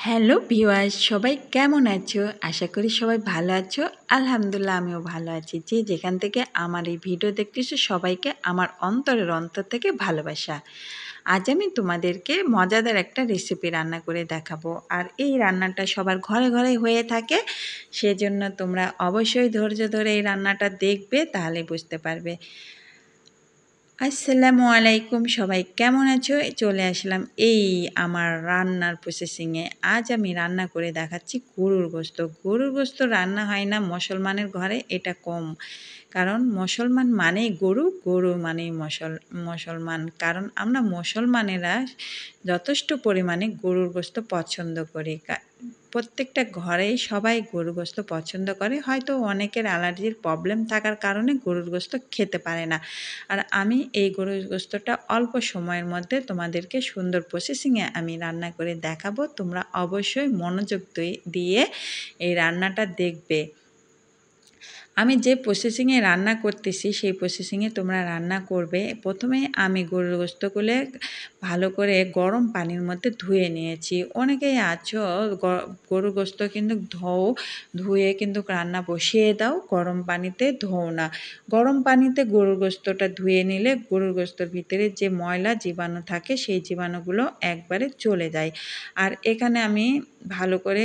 Hello viewers, সবাই কেমন আছো? আশা করি সবাই ভালো আছো। আলহামদুলিল্লাহ আমিও ভালো আছি। যে যেখান থেকে আমার এই ভিডিও দেখতেছো সবাইকে আমার অন্তরের অন্তর থেকে ভালোবাসা। আজ আমি তোমাদেরকে মজাদার একটা রেসিপি রান্না করে দেখাবো। আর এই রান্নাটা সবার ঘরে ঘরে হয়ে থাকে, সেজন্য তোমরা অবশ্যই ধৈর্য ধরে এই রান্নাটা দেখবে, তাহলে বুঝতে পারবে। আসসালামু আলাইকুম, সবাই কেমন আছো? চলে আসলাম এই আমার রান্নার প্রসেসিংয়ে। আজ আমি রান্না করে দেখাচ্ছি গরুর গোস্ত। গরুর গোস্ত রান্না হয় না মুসলমানের ঘরে, এটা কম। কারণ মুসলমান মানেই গরু, গরু মানেই মুসলমান। কারণ আমরা মুসলমানেরা যথেষ্ট পরিমাণে গরুর গোস্ত পছন্দ করি। প্রত্যেকটা ঘরেই সবাই গরুর গোস্ত পছন্দ করে। হয়তো অনেকের অ্যালার্জির প্রবলেম থাকার কারণে গরুর গোস্ত খেতে পারে না। আর আমি এই গরুর গোস্তটা অল্প সময়ের মধ্যে তোমাদেরকে সুন্দর প্রসেসিংয়ে আমি রান্না করে দেখাবো। তোমরা অবশ্যই মনোযোগ দিয়ে এই রান্নাটা দেখবে। আমি যে প্রসেসিংয়ে রান্না করতেছি সেই প্রসেসিংয়ে তোমরা রান্না করবে। প্রথমে আমি গরুর গোস্তগুলো ভালো করে গরম পানির মধ্যে ধুয়ে নিয়েছি। অনেকেই আছো গরুর গোস্ত কিন্তু ধুয়ে কিন্তু রান্না বসিয়ে দাও, গরম পানিতে ধোও না। গরম পানিতে গরুর গোস্তটা ধুয়ে নিলে গরুর গোস্তর ভিতরে যে ময়লা জীবাণু থাকে সেই জীবাণুগুলো একবারে চলে যায়। আর এখানে আমি ভালো করে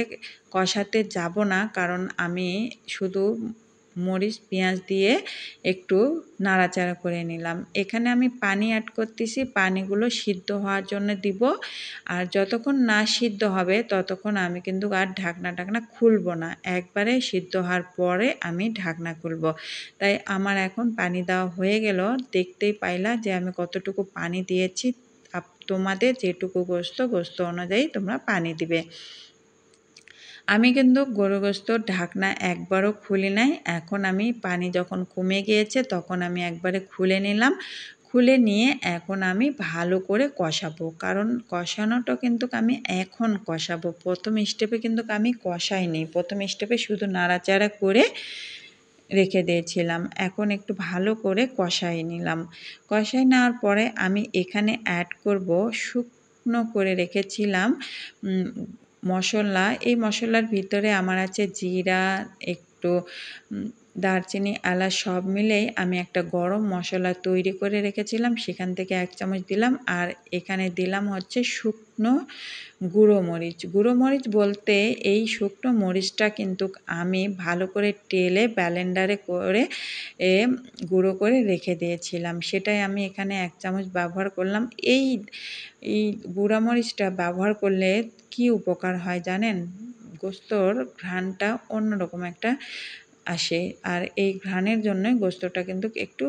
কষাতে যাব না, কারণ আমি শুধু মরিচ পেঁয়াজ দিয়ে একটু নাড়াচাড়া করে নিলাম। এখানে আমি পানি অ্যাড করতেছি, পানিগুলো সিদ্ধ হওয়ার জন্য দিব। আর যতক্ষণ না সিদ্ধ হবে ততক্ষণ আমি কিন্তু আর ঢাকনা খুলবো না। একবারে সিদ্ধ হওয়ার পরে আমি ঢাকনা খুলবো। তাই আমার এখন পানি দেওয়া হয়ে গেল। দেখতেই পাইলা যে আমি কতটুকু পানি দিয়েছি। তোমাদের যেটুকু গোস্ত অনুযায়ী তোমরা পানি দিবে। আমি কিন্তু গরুর গোস্তর ঢাকনা একবারও খুলি নাই। এখন আমি পানি যখন কমে গিয়েছে তখন আমি একবারে খুলে নিলাম। খুলে নিয়ে এখন আমি ভালো করে কষাবো, কারণ কষানোটা কিন্তু আমি এখন কষাবো। প্রথম স্টেপে কিন্তু আমি কষাইনি, প্রথম স্টেপে শুধু নাড়াচাড়া করে রেখে দিয়েছিলাম। এখন একটু ভালো করে কষাই নিলাম। কষাই নেওয়ার পরে আমি এখানে অ্যাড করব শুকনো করে রেখেছিলাম মশলা। এই মশলার ভিতরে আমার আছে জিরা, একটু দারচিনি, এলাচ সব মিলেই আমি একটা গরম মশলা তৈরি করে রেখেছিলাম, সেখান থেকে 1 চামচ দিলাম। আর এখানে দিলাম হচ্ছে শুকনো গুঁড়ো মরিচ বলতে এই শুকনো মরিচটা কিন্তু আমি ভালো করে টেলে ব্লেন্ডারে করে গুঁড়ো করে রেখে দিয়েছিলাম, সেটাই আমি এখানে 1 চামচ ব্যবহার করলাম। এই গুঁড়া মরিচটা ব্যবহার করলে কি উপকার হয় জানেন? গোস্তর ঘ্রাণটা অন্যরকম একটা আসে। আর এই ঘ্রাণের জন্যই গোস্তটা কিন্তু একটু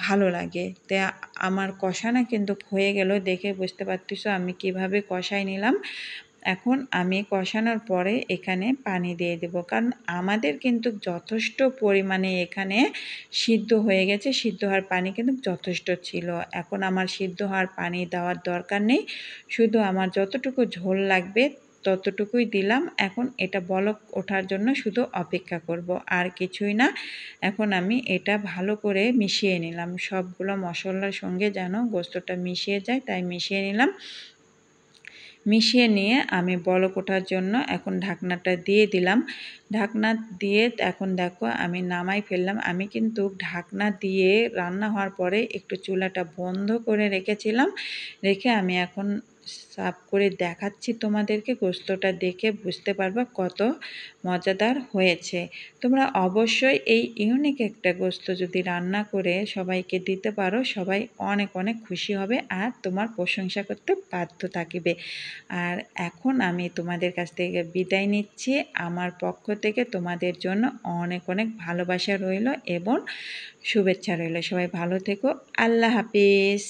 ভালো লাগে। তাই আমার কষানো কিন্তু হয়ে গেল, দেখে বুঝতে পারতেছো আমি কিভাবে কষাই নিলাম। এখন আমি কষানোর পরে এখানে পানি দিয়ে দেব, কারণ আমাদের কিন্তু যথেষ্ট পরিমাণে এখানে সিদ্ধ হয়ে গেছে। সিদ্ধ হওয়ার পানি কিন্তু যথেষ্ট ছিল। এখন আমার সিদ্ধ হওয়ার পানি দেওয়ার দরকার নেই, শুধু আমার যতটুকু ঝোল লাগবে ততটুকুই দিলাম। এখন এটা বলক ওঠার জন্য শুধু অপেক্ষা করব, আর কিছুই না। এখন আমি এটা ভালো করে মিশিয়ে নিলাম, সবগুলো মশলার সঙ্গে যেন গোস্তটা মিশিয়ে যায়, তাই মিশিয়ে নিলাম। মিশিয়ে নিয়ে আমি বলক ওঠার জন্য এখন ঢাকনাটা দিয়ে দিলাম। ঢাকনা দিয়ে এখন দেখো আমি নামাই ফেললাম। আমি কিন্তু ঢাকনা দিয়ে রান্না হওয়ার পরে একটু চুলাটা বন্ধ করে রেখেছিলাম। রেখে আমি এখন সার্ভ করে দেখাচ্ছি তোমাদেরকে। গোস্তটা দেখে বুঝতে পারবা কত মজাদার হয়েছে। তোমরা অবশ্যই এই ইউনিক একটা গোস্ত যদি রান্না করে সবাইকে দিতে পারো, সবাই অনেক অনেক খুশি হবে আর তোমার প্রশংসা করতে বাধ্য থাকবে। আর এখন আমি তোমাদের কাছ থেকে বিদায় নিচ্ছি। আমার পক্ষ থেকে তোমাদের জন্য অনেক অনেক ভালোবাসা রইল এবং শুভেচ্ছা রইল। সবাই ভালো থেকো। আল্লাহ হাফিজ।